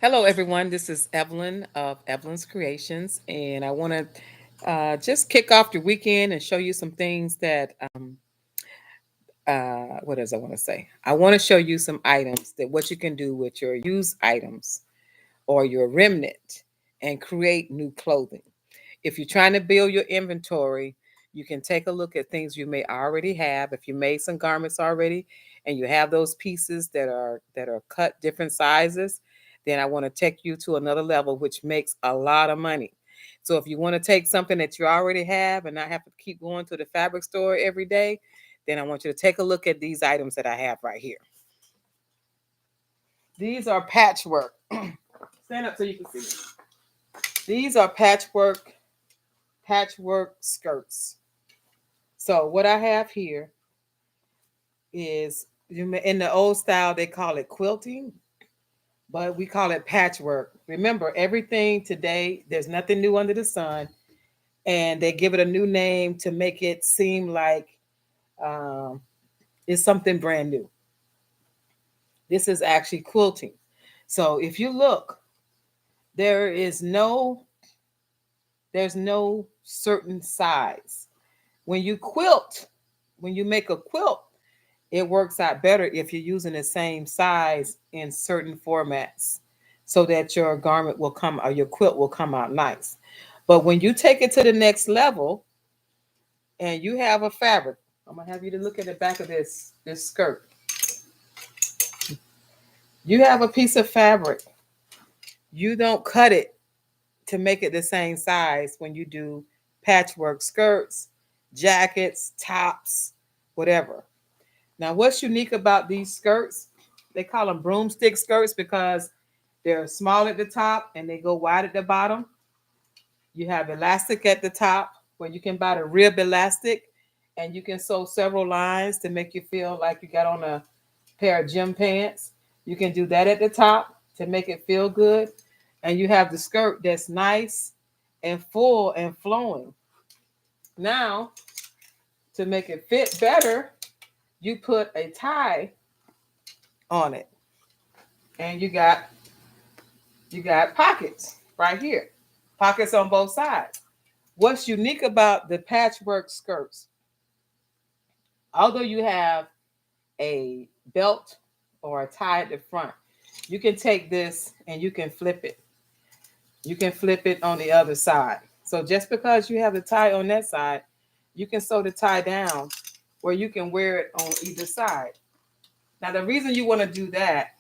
Hello, everyone. This is Evelyn of Evelyn's Creations, and I want to just kick off your weekend and show you some things that, what does I want to say? I want to show you some items that what you can do with your used items or your remnant and create new clothing. If you're trying to build your inventory, you can take a look at things you may already have. If you made some garments already and you have those pieces that are cut different sizes, then I want to take you to another level, which makes a lot of money. So if you want to take something that you already have and not have to keep going to the fabric store every day, then I want you to take a look at these items that I have right here. These are patchwork. Stand up so you can see. These are patchwork skirts. So what I have here is in the old style they call it quilting, but we call it patchwork. Remember, everything today, there's nothing new under the sun, and they give it a new name to make it seem like um, it's something brand new. This is actually quilting. So if you look, there is no there's no certain size. When you quilt, when you make a quilt, it works out better if you're using the same size in certain formats so that your garment will come or your quilt will come out nice. But when you take it to the next level and you have a fabric, I'm gonna have you to look at the back of this skirt. You have a piece of fabric. You don't cut it to make it the same size when you do patchwork skirts, jackets, tops, whatever. Now, what's unique about these skirts? They call them broomstick skirts because they're small at the top and they go wide at the bottom. You have elastic at the top where you can buy the rib elastic and you can sew several lines to make you feel like you got on a pair of gym pants. You can do that at the top to make it feel good. And you have the skirt that's nice and full and flowing. Now, to make it fit better, you put a tie on it. And you got pockets right here. Pockets on both sides. What's unique about the patchwork skirts, although you have a belt or a tie at the front, you can take this and you can flip it. You can flip it on the other side. So just because you have the tie on that side, you can sew the tie down where you can wear it on either side. Now the reason you want to do that,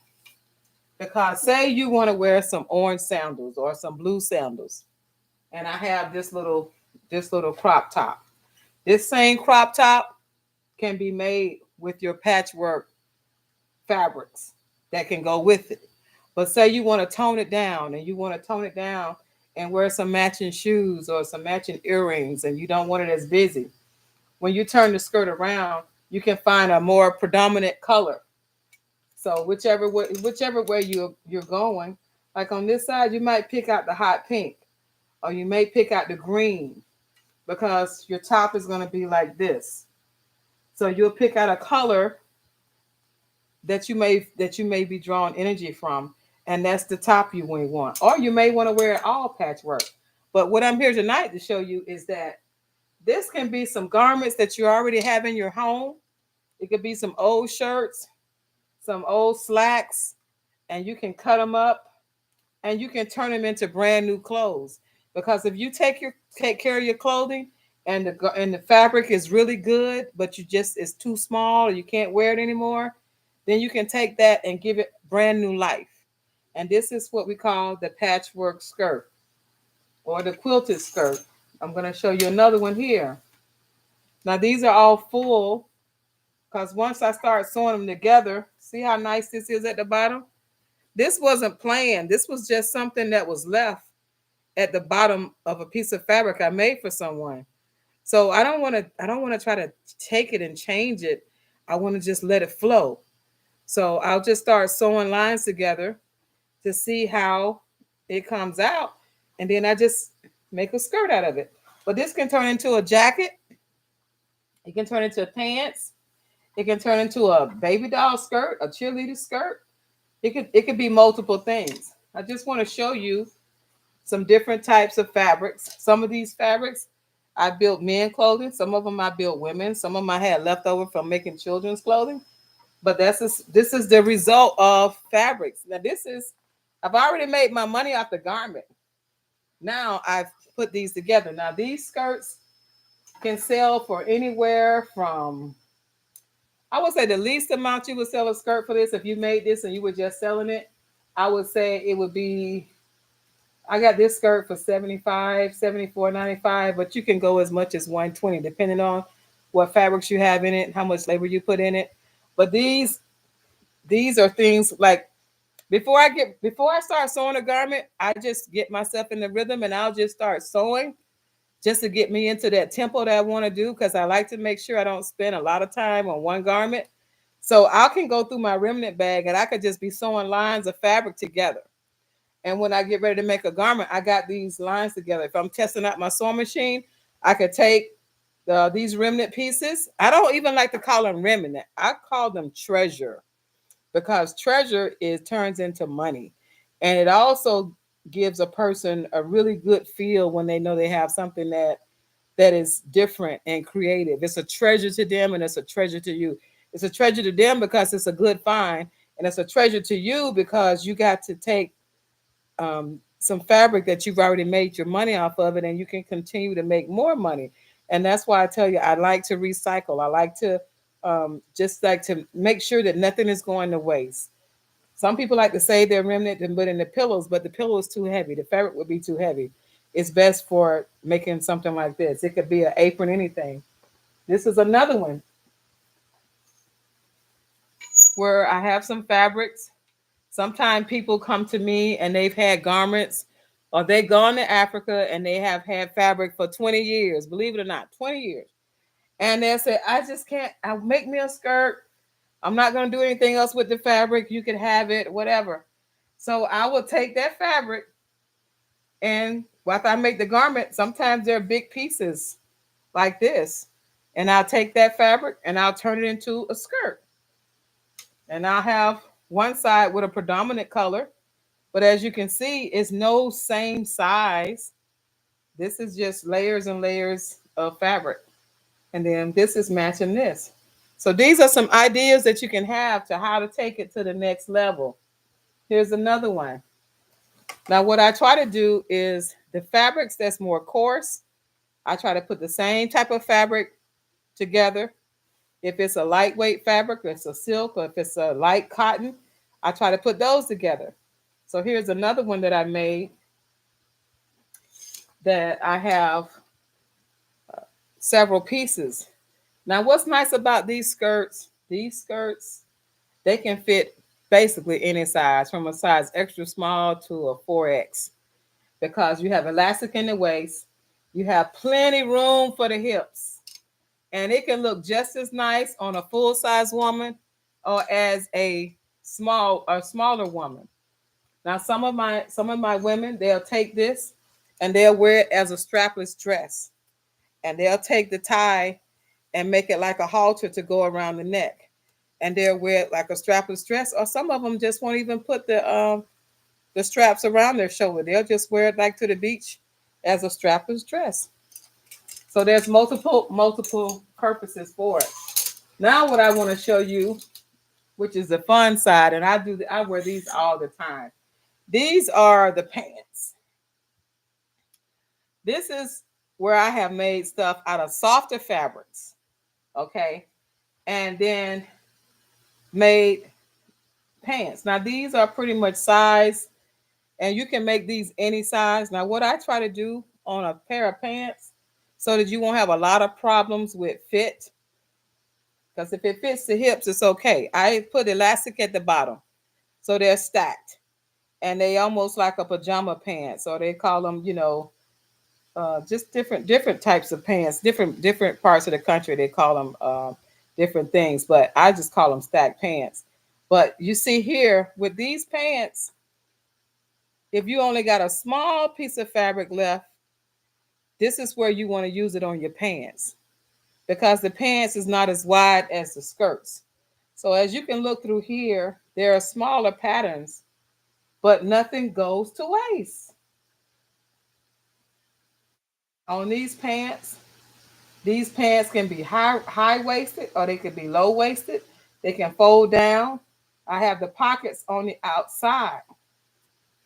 because say you want to wear some orange sandals or some blue sandals, and I have this little crop top. This same crop top can be made with your patchwork fabrics that can go with it. But say you want to tone it down and you want to tone it down and wear some matching shoes or some matching earrings and you don't want it as busy. When you turn the skirt around, you can find a more predominant color. So whichever way you're going, like on this side, you might pick out the hot pink or you may pick out the green because your top is going to be like this. So you'll pick out a color that you may be drawing energy from, and that's the top you may want. Or you may want to wear it all patchwork. But what I'm here tonight to show you is that this can be some garments that you already have in your home. It could be some old shirts, some old slacks, and you can cut them up and you can turn them into brand new clothes. Because if you take care of your clothing and the fabric is really good, but you just it's too small or you can't wear it anymore, then you can take that and give it brand new life. And this is what we call the patchwork skirt or the quilted skirt. I'm going to show you another one here. Now these are all full because once I start sewing them together, see how nice this is at the bottom? This wasn't planned. This was just something that was left at the bottom of a piece of fabric I made for someone. So I don't want to try to take it and change it. I want to just let it flow. So I'll just start sewing lines together to see how it comes out. And then I just make a skirt out of it. But this can turn into a jacket. It can turn into pants. It can turn into a baby doll skirt, a cheerleader skirt. It could be multiple things. I just want to show you some different types of fabrics. Some of these fabrics I built men clothing. Some of them I built women. Some of them I had left over from making children's clothing. But this is the result of fabrics. Now I've already made my money off the garment. Now I've put these together. Now these skirts can sell for anywhere from, I would say the least amount you would sell a skirt for this, if you made this and you were just selling it, I would say it would be, I got this skirt for 75, 74.95, but you can go as much as 120 depending on what fabrics you have in it, how much labor you put in it. But these are things like, before I start sewing a garment, I just get myself in the rhythm and I'll just start sewing just to get me into that tempo that I want to do, because I like to make sure I don't spend a lot of time on one garment. So I can go through my remnant bag and I could just be sewing lines of fabric together. And when I get ready to make a garment, I got these lines together. If I'm testing out my sewing machine, I could take these remnant pieces. I don't even like to call them remnant. I call them treasure, because treasure is turns into money. And it also gives a person a really good feel when they know they have something that is different and creative. It's a treasure to them and it's a treasure to you. It's a treasure to them because it's a good find, and it's a treasure to you because you got to take some fabric that you've already made your money off of it, and you can continue to make more money. And that's why I tell you, I like to recycle. I like to just like to make sure that nothing is going to waste. Some people like to save their remnant and put in the pillows, but the pillow is too heavy. The fabric would be too heavy. It's best for making something like this. It could be an apron, anything. This is another one where I have some fabrics. Sometimes people come to me and they've had garments, or they've gone to Africa and they have had fabric for 20 years, believe it or not, 20 years. And they say, I just can't, I make me a skirt. I'm not going to do anything else with the fabric. You can have it, whatever. So I will take that fabric, and after I make the garment, sometimes they're big pieces like this. And I'll take that fabric and I'll turn it into a skirt. And I'll have one side with a predominant color. But as you can see, it's no same size. This is just layers and layers of fabric. And then this is matching this. So these are some ideas that you can have to how to take it to the next level. Here's another one. Now, what I try to do is the fabrics that's more coarse, I try to put the same type of fabric together. If it's a lightweight fabric, if it's a silk, or if it's a light cotton, I try to put those together. So here's another one that I made that I have several pieces. Now, what's nice about these skirts, they can fit basically any size, from a size extra small to a 4X, because you have elastic in the waist, you have plenty room for the hips, and it can look just as nice on a full size woman or as a smaller woman. Now, some of my women, they'll take this and they'll wear it as a strapless dress, and they'll take the tie and make it like a halter to go around the neck, and they'll wear it like a strapless dress. Or some of them just won't even put the straps around their shoulder. They'll just wear it like to the beach as a strapless dress. So there's multiple purposes for it. Now what I want to show you, which is the fun side, and I wear these all the time. These are the pants. This is where I have made stuff out of softer fabrics, okay? And then made pants. Now these are pretty much size, and you can make these any size. Now what I try to do on a pair of pants, so that you won't have a lot of problems with fit, because if it fits the hips, it's okay. I put elastic at the bottom, so they're stacked, and they almost like a pajama pants, or they call them, just different types of pants. Different parts of the country they call them different things, but I just call them stacked pants. But you see here with these pants, if you only got a small piece of fabric left, this is where you want to use it on your pants, because the pants is not as wide as the skirts. So as you can look through here, there are smaller patterns but nothing goes to waste. On these pants can be high waisted or they can be low waisted. They can fold down. I have the pockets on the outside.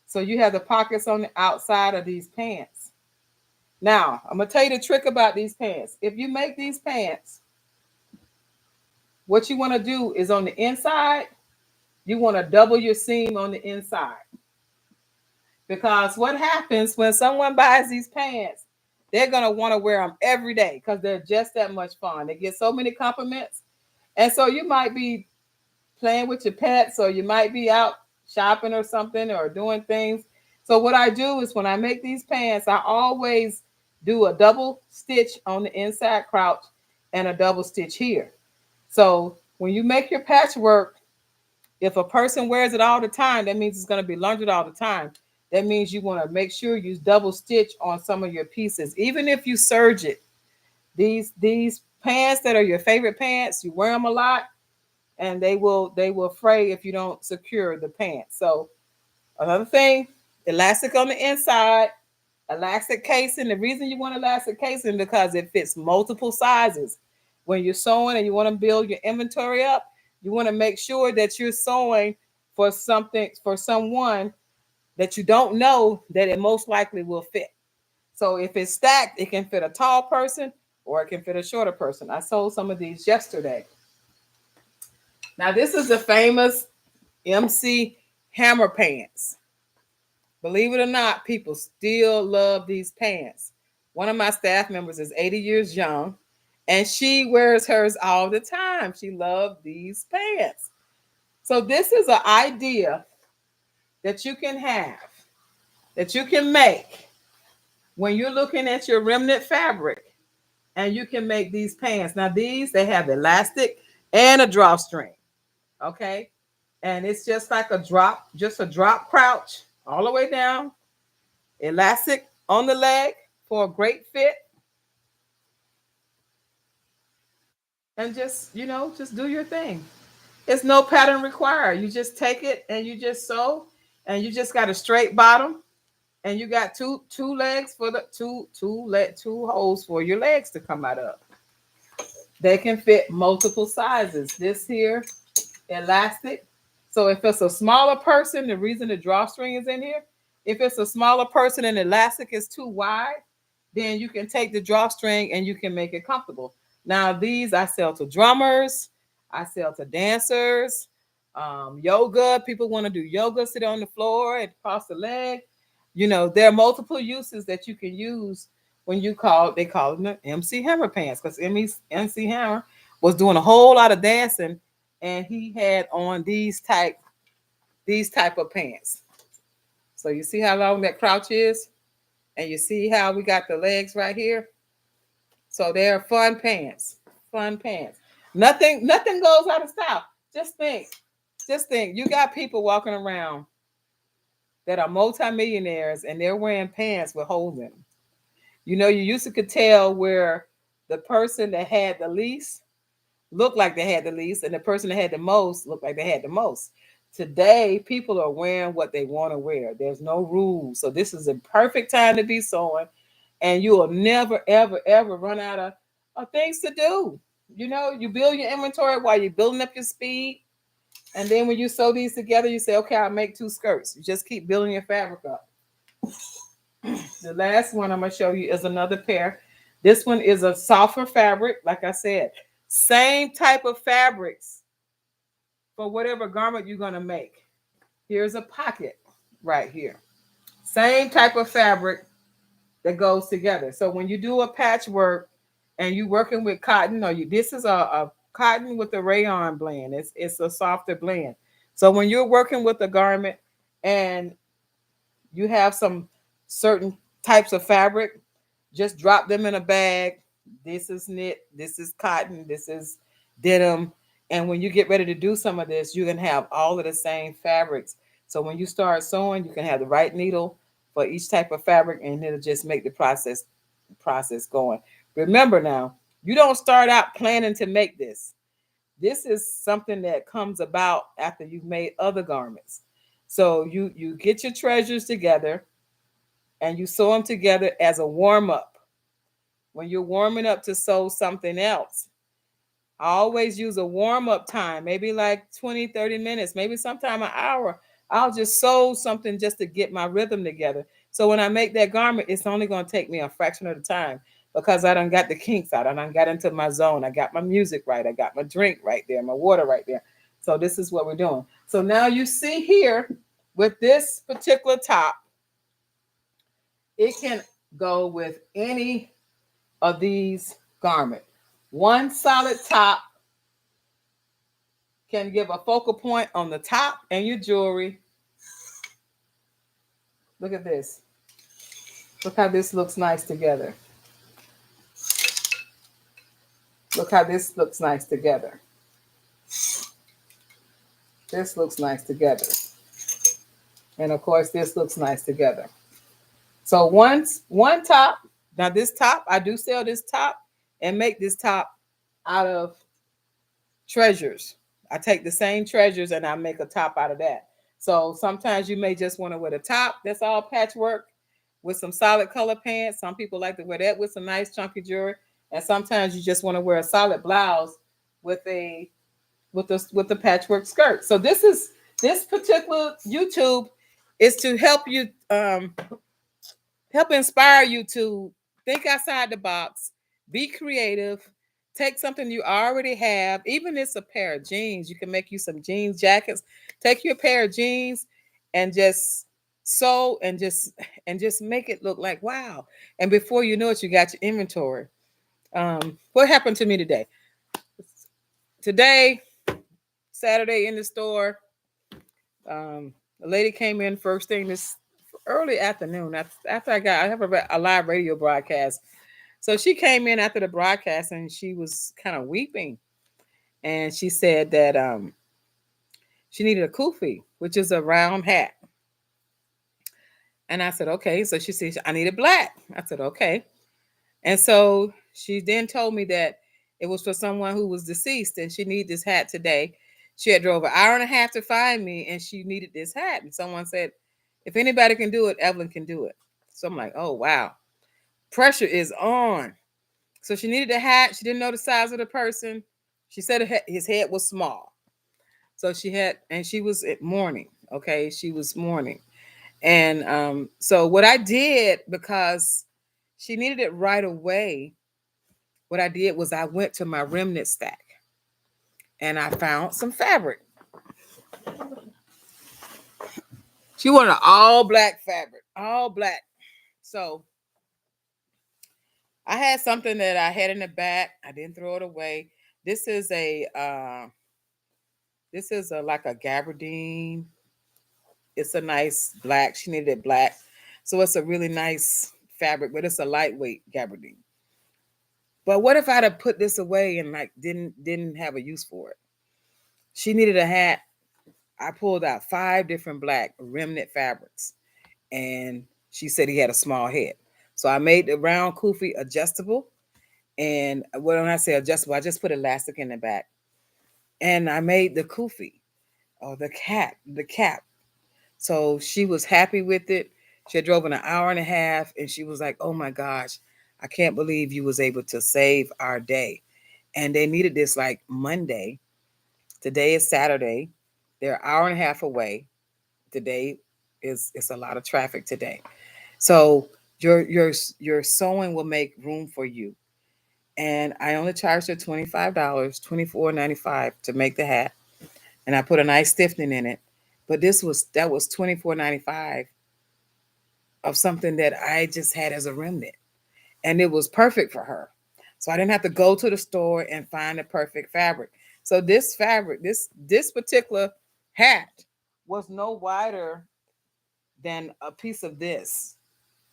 So you have the pockets on the outside of these pants. Now, I'm going to tell you the trick about these pants. If you make these pants, what you want to do is on the inside, you want to double your seam on the inside. Because what happens when someone buys these pants, they're going to want to wear them every day because they're just that much fun. They get so many compliments. And so you might be playing with your pets or you might be out shopping or something or doing things. So what I do is when I make these pants, I always do a double stitch on the inside crouch and a double stitch here. So when you make your patchwork, if a person wears it all the time, that means it's going to be laundered all the time. That means you want to make sure you double stitch on some of your pieces, even if you serge it. These pants that are your favorite pants, you wear them a lot, and they will fray if you don't secure the pants. So another thing, elastic on the inside, elastic casing. The reason you want elastic casing because it fits multiple sizes. When you're sewing and you want to build your inventory up, you want to make sure that you're sewing for something for someone that you don't know that it most likely will fit. So if it's stacked, it can fit a tall person or it can fit a shorter person. I sold some of these yesterday. Now this is the famous MC Hammer pants. Believe it or not, people still love these pants. One of my staff members is 80 years young and she wears hers all the time. She loves these pants. So this is an idea that you can have, that you can make when you're looking at your remnant fabric and you can make these pants. Now these, they have elastic and a drawstring, okay? And it's just like just a drop crouch all the way down, elastic on the leg for a great fit. And just, just do your thing. It's no pattern required. You just take it and you just sew and you just got a straight bottom and you got two legs for the two holes for your legs to come out of. They can fit multiple sizes. This here, elastic. So if it's a smaller person, the reason the drawstring is in here, if it's a smaller person and elastic is too wide, then you can take the drawstring and you can make it comfortable. Now these I sell to drummers, I sell to dancers, yoga. People want to do yoga, sit on the floor and cross the leg. There are multiple uses that you can use when they call them the MC Hammer pants because MC Hammer was doing a whole lot of dancing and he had on these type of pants. So you see how long that crouch is? And you see how we got the legs right here? So they're fun pants. Fun pants. Nothing goes out of style. Just think, you got people walking around that are multimillionaires and they're wearing pants with holes in them. You used to could tell where the person that had the least looked like they had the least, and the person that had the most looked like they had the most. Today, people are wearing what they want to wear. There's no rules. So this is a perfect time to be sewing, and you will never, ever, ever run out of things to do. You build your inventory while you're building up your speed. And then when you sew these together, you say, okay, I'll make 2 skirts. You just keep building your fabric up. The last one I'm going to show you is another pair. This one is a softer fabric. Like I said, same type of fabrics for whatever garment you're going to make. Here's a pocket right here. Same type of fabric that goes together. So when you do a patchwork and you're working with cotton, this is a cotton with a rayon blend. It's a softer blend. So when you're working with a garment and you have some certain types of fabric, just drop them in a bag. This is knit, this is cotton, this is denim. And when you get ready to do some of this, you can have all of the same fabrics. So when you start sewing, you can have the right needle for each type of fabric, and it'll just make the process going. Remember now, you don't start out planning to make this. This is something that comes about after you've made other garments. So you get your treasures together and you sew them together as a warm up. When you're warming up to sew something else, I always use a warm up time, maybe like 20, 30 minutes, maybe sometime an hour. I'll just sew something just to get my rhythm together. So when I make that garment, it's only going to take me a fraction of the time because I done got the kinks out. I done got into my zone. I got my music right. I got my drink right there, my water right there. So this is what we're doing. So now you see here with this particular top, it can go with any of these garments. One solid top can give a focal point on the top and your jewelry. Look at this. Look how this looks nice together. Look how this looks nice together. This looks nice together. And of course, this looks nice together. So one top, now this top, I do sell this top and make this top out of treasures. I take the same treasures and I make a top out of that. So sometimes you may just want to wear the top that's all patchwork with some solid color pants. Some people like to wear that with some nice chunky jewelry. And sometimes you just want to wear a solid blouse with the patchwork skirt. So this particular YouTube is to help you help inspire you to think outside the box, be creative, take something you already have, even if it's a pair of jeans, you can make you some jeans jackets. Take your pair of jeans and just sew and just make it look like wow. And before you know it, you got your inventory. What happened to me today? Today, Saturday in the store, a lady came in first thing this early afternoon. I have a live radio broadcast. So she came in after the broadcast and she was kind of weeping. And she said that she needed a kufi, which is a round hat. And I said, okay. So she said, I need it black. I said, okay. And so she then told me that it was for someone who was deceased and she needed this hat today. She had drove an hour and a half to find me and she needed this hat. And someone said, if anybody can do it, Evelyn can do it. So I'm like, oh, wow. Pressure is on. So she needed a hat. She didn't know the size of the person. She said his head was small. So she was at mourning. Okay. She was mourning. And so what I did, because she needed it right away, what I did was I went to my remnant stack and I found some fabric. She wanted all black fabric, all black. So I had something that I had in the back. I didn't throw it away. This is like a gabardine. It's a nice black. She needed it black. So it's a really nice fabric, but it's a lightweight gabardine. But what if I'd have put this away and like didn't have a use for it? She needed a hat. I pulled out 5 different black remnant fabrics, and she said he had a small head. So I made the round kufi adjustable. And when I say adjustable, I just put elastic in the back. And I made the kufi or the cap. So she was happy with it. She had drove an hour and a half and she was like, oh my gosh, I can't believe you was able to save our day. And they needed this like Monday. Today is Saturday. They're an hour and a half away. Today it's a lot of traffic today. So your sewing will make room for you. And I only charged her $25, $24.95 to make the hat. And I put a nice stiffening in it. But that was $24.95 of something that I just had as a remnant. And it was perfect for her. So I didn't have to go to the store and find the perfect fabric. So this fabric, this particular hat was no wider than a piece of this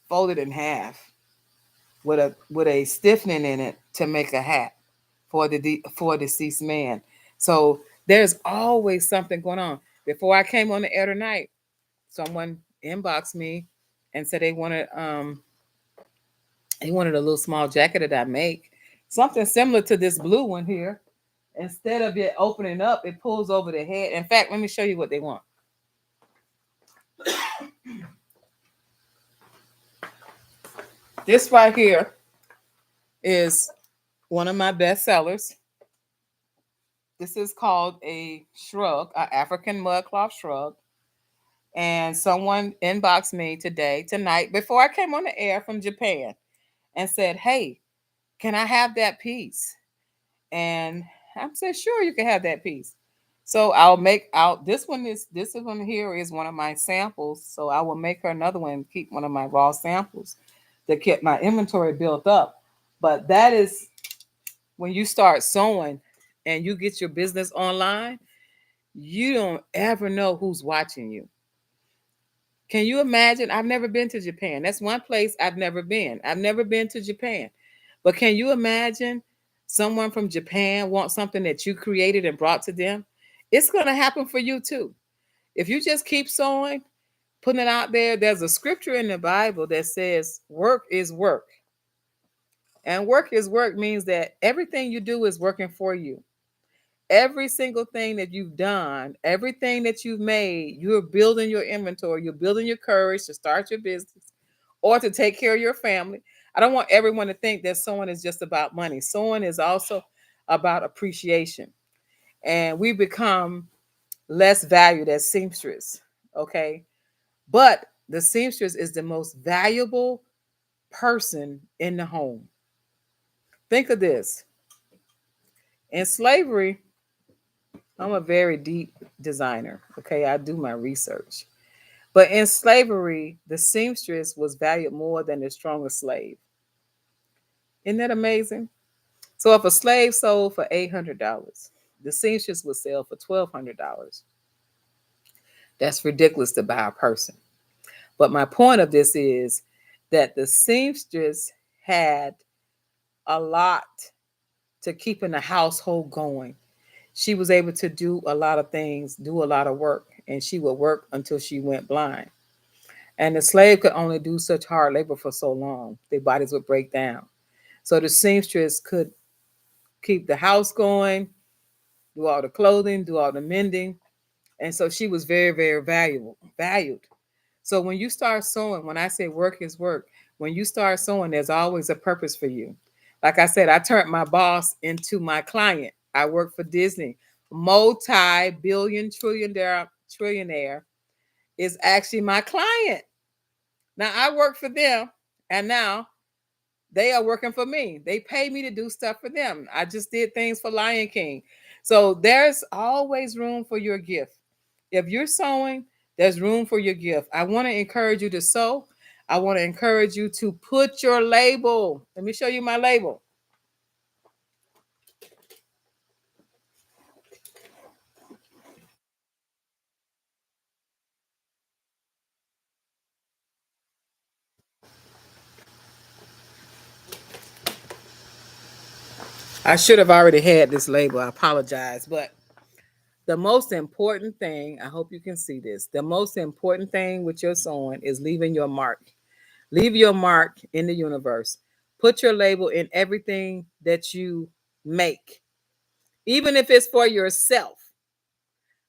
folded in half with a stiffening in it to make a hat for a deceased man. So there's always something going on. Before I came on the air tonight, someone inboxed me and said he wanted a little small jacket that I make, something similar to this blue one here. Instead of it opening up, it pulls over the head. In fact, let me show you what they want. This right here is one of my best sellers. This is called a shrug, an African mud cloth shrug. And someone inboxed me tonight, before I came on the air from Japan, and said, "Hey, can I have that piece?" And I said, "Sure, you can have that piece." So I'll make out this one here is one of my samples. So I will make her another one and keep one of my raw samples to get my inventory built up. But that is when you start sewing and you get your business online, you don't ever know who's watching you. Can you imagine? I've never been to Japan. That's one place I've never been. I've never been to Japan. But can you imagine someone from Japan wants something that you created and brought to them? It's going to happen for you too. If you just keep sewing, putting it out there, there's a scripture in the Bible that says work is work. And work is work means that everything you do is working for you. Every single thing that you've done, everything that you've made, you're building your inventory, you're building your courage to start your business or to take care of your family. I don't want everyone to think that sewing is just about money. Sewing is also about appreciation. And we become less valued as seamstress, okay? But the seamstress is the most valuable person in the home. Think of this. In slavery, I'm a very deep designer, okay? I do my research. But in slavery, the seamstress was valued more than the strongest slave. Isn't that amazing? So if a slave sold for $800, the seamstress would sell for $1,200. That's ridiculous to buy a person. But my point of this is that the seamstress had a lot to keeping the household going. She was able to do a lot of things, do a lot of work, and she would work until she went blind. And the slave could only do such hard labor for so long. Their bodies would break down. So the seamstress could keep the house going, do all the clothing, do all the mending. And so she was very, very valued. So when you start sewing, when I say work is work, when you start sewing, there's always a purpose for you. Like I said, I turned my boss into my client. I work for Disney. Multi-billion trillionaire is actually my client. Now I work for them, and now they are working for me. They pay me to do stuff for them. I just did things for Lion King. So there's always room for your gift. If you're sewing, there's room for your gift. I want to encourage you to sew. I want to encourage you to put your label. Let me show you my label. I should have already had this label. I apologize. But the most important thing, I hope you can see this. The most important thing with your sewing is leaving your mark. Leave your mark in the universe. Put your label in everything that you make, even if it's for yourself.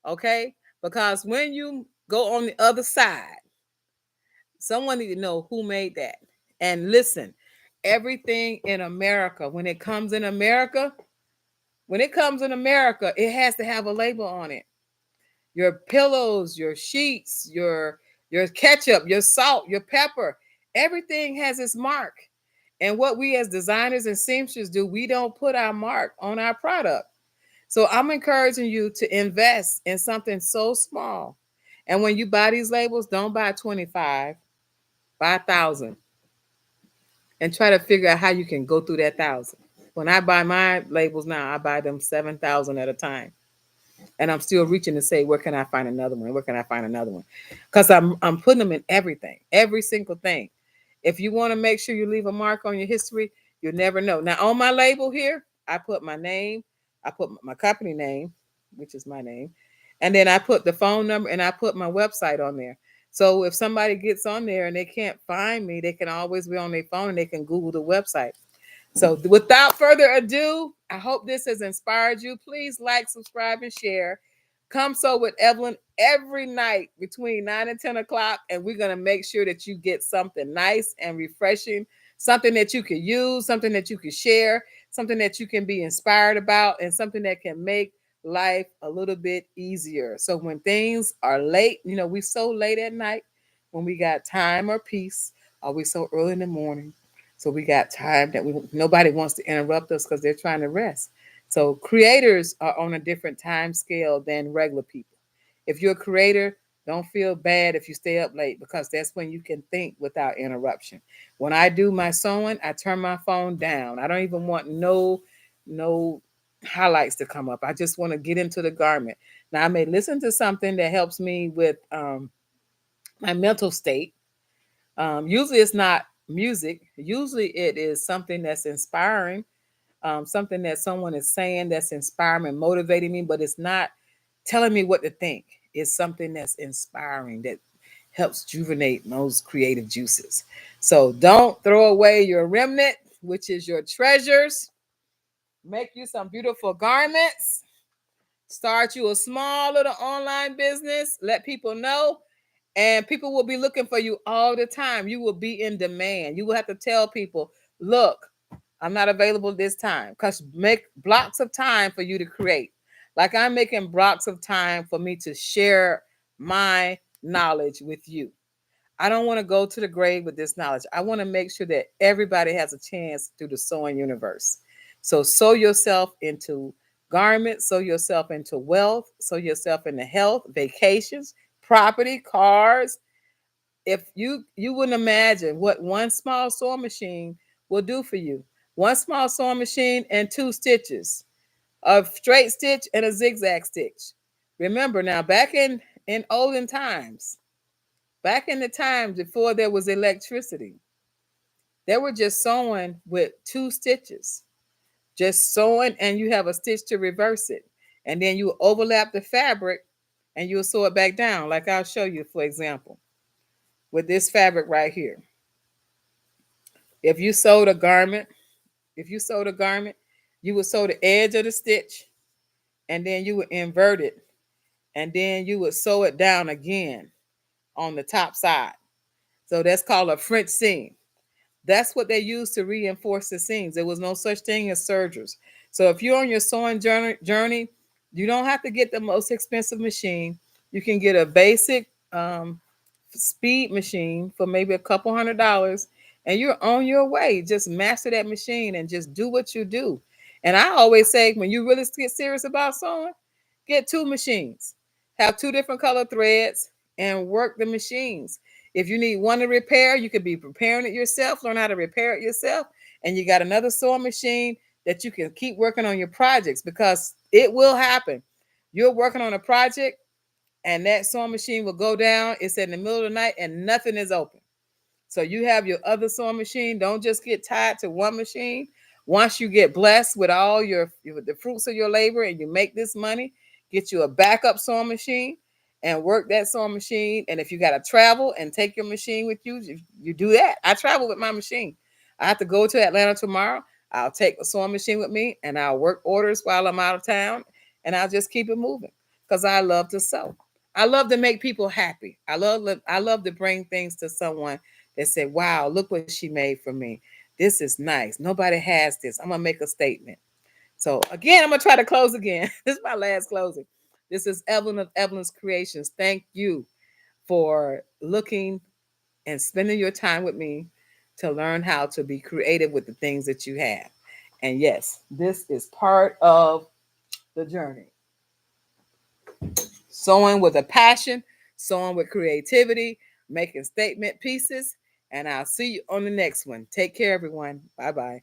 Okay? Because when you go on the other side, someone need to know who made that. And listen, everything in America, when it comes in America, it has to have a label on it. Your pillows, your sheets, your ketchup, your salt, your pepper, everything has its mark. And what we as designers and seamsters do, we don't put our mark on our product. So I'm encouraging you to invest in something so small. And when you buy these labels, don't buy 25, buy 1,000, and try to figure out how you can go through that 1,000. When I buy my labels now, I buy them 7,000 at a time. And I'm still reaching to say, where can I find another one? Where can I find another one? Because I'm putting them in everything, every single thing. If you want to make sure you leave a mark on your history, you'll never know. Now on my label here, I put my name, I put my company name, which is my name, and then I put the phone number and I put my website on there. So if somebody gets on there and they can't find me, they can always be on their phone and they can Google the website. So without further ado, I hope this has inspired you. Please like, subscribe, and share. Come sew with Evelyn every night between 9 and 10 o'clock, and we're going to make sure that you get something nice and refreshing, something that you can use, something that you can share, something that you can be inspired about, and something that can make life a little bit easier. So when things are late, we so late at night when we got time or peace, or we so early in the morning. So we got time that nobody wants to interrupt us because they're trying to rest. So creators are on a different time scale than regular people. If you're a creator, don't feel bad if you stay up late because that's when you can think without interruption. When I do my sewing, I turn my phone down. I don't even want no highlights to come up. I just want to get into the garment. Now I may listen to something that helps me with my mental state. Usually it's not music. Usually it is something that's inspiring, something that someone is saying that's inspiring and motivating me, but it's not telling me what to think. It's something that's inspiring that helps juvenate those creative juices. So don't throw away your remnant, which is your treasures. Make you some beautiful garments. Start you a small little online business. Let people know. And people will be looking for you all the time. You will be in demand. You will have to tell people, look, I'm not available this time, because make blocks of time for you to create. Like I'm making blocks of time for me to share my knowledge with you. I don't want to go to the grave with this knowledge. I want to make sure that everybody has a chance through the sewing universe. So sew yourself into garments, sew yourself into wealth, sew yourself into health, vacations, property, cars. If you wouldn't imagine what one small sewing machine will do for you. One small sewing machine and 2 stitches, a straight stitch and a zigzag stitch. Remember now, back in olden times, back in the times before there was electricity, they were just sewing with 2 stitches, just sewing, and you have a stitch to reverse it, and then you overlap the fabric and you'll sew it back down, like I'll show you, for example, with this fabric right here. If you sewed a garment, if you sewed a garment, you would sew the edge of the stitch, and then you would invert it, and then you would sew it down again on the top side. So that's called a French seam. That's what they used to reinforce the seams. There was no such thing as sergers. So if you're on your sewing journey, you don't have to get the most expensive machine. You can get a basic speed machine for maybe a couple $100, and you're on your way. Just master that machine and just do what you do. And I always say, when you really get serious about sewing, get 2 machines, have 2 different color threads, and work the machines. If you need one to repair, you could be preparing it yourself, learn how to repair it yourself, and you got another sewing machine that you can keep working on your projects, because it will happen. You're working on a project and that sewing machine will go down. It's in the middle of the night and nothing is open. So you have your other sewing machine. Don't just get tied to one machine. Once you get blessed with all the fruits of your labor and you make this money, get you a backup sewing machine and work that sewing machine. And if you got to travel and take your machine with you, you do that. I travel with my machine. I have to go to Atlanta tomorrow. I'll take a sewing machine with me and I'll work orders while I'm out of town, and I'll just keep it moving because I love to sew. I love to make people happy. I love to bring things to someone that said, wow, look what she made for me. This is nice. Nobody has this. I'm going to make a statement. So again, I'm going to try to close again. This is my last closing. This is Evelyn of Evelyn's Creations. Thank you for looking and spending your time with me to learn how to be creative with the things that you have. And yes, this is part of the journey. Sewing with a passion, sewing with creativity, making statement pieces. And I'll see you on the next one. Take care, everyone. Bye-bye.